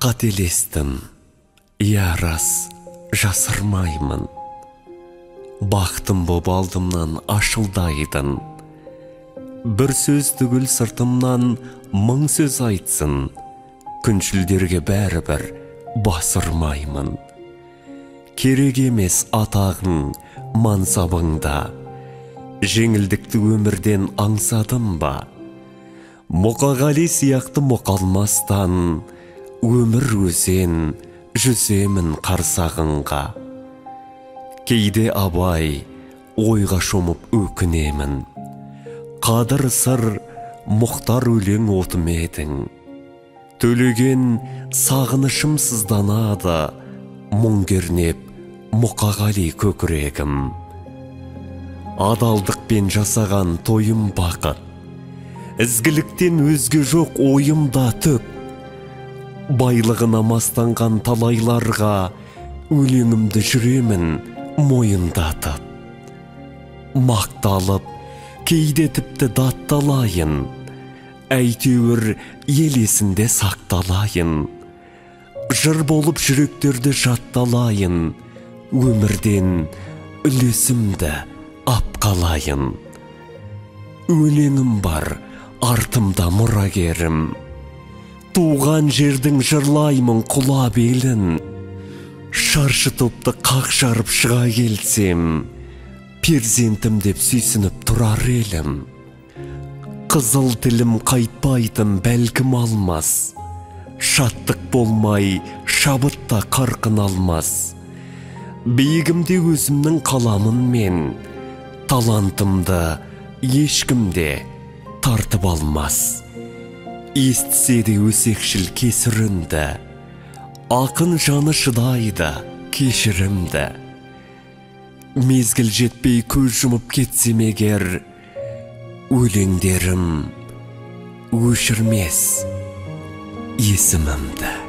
Қателестім, иә рас, жасырмаймын. Бақтым боп алдымнан ашылдайдың. Бір сөз түгіл сыртымнан мың сөз айтсын, күншілдерге бәрібір басырмаймын. Керек емес атағың, мансабыңда, жеңілдікті өмірден аңсадым ба? Мұқағали сияқты мұқалмастан, өмір өзен, жүземін қарсағыңға. Кейде абай, ойға шомып өкінемін. Қадыр сыр, мұхтар өлең отым едің. Төлеген сағынышым сызданады, мұң кернеп Мұқағали көкірегім. Адалдықпен жасаған тойым бақыт, ізгіліктен өзге жоқ ойымда түк. Байлығына мастанған талайларға өлеңімді жүремін мойындатып. Мақталып, кейде тіпті датталайын, әйтеуір ел есінде сақталайын. Жыр болып жүректерді жатталайын, өмірден үлесімді апқалайын. Өлеңім бар, артымда мұрагерім. Туған жердің жырлаймын құла белін. Шаршы топты қақ жарып шыға келсем, перзентім деп сүйсініп тұрар елім. Қызыл тілім қайтпайтын бәлкім алмас, шаттық болмай шабытта қарқын алмас. Биігімде өзімнің қаламын мен, талантымды ешкімде тартып алмас. Естісе де өсекшіл кесірінді, ақын жаны шыдайды кешірімді. Мезгіл жетпей көз жұмып кетсем егер, өлеңдерім өшірмес есімімді.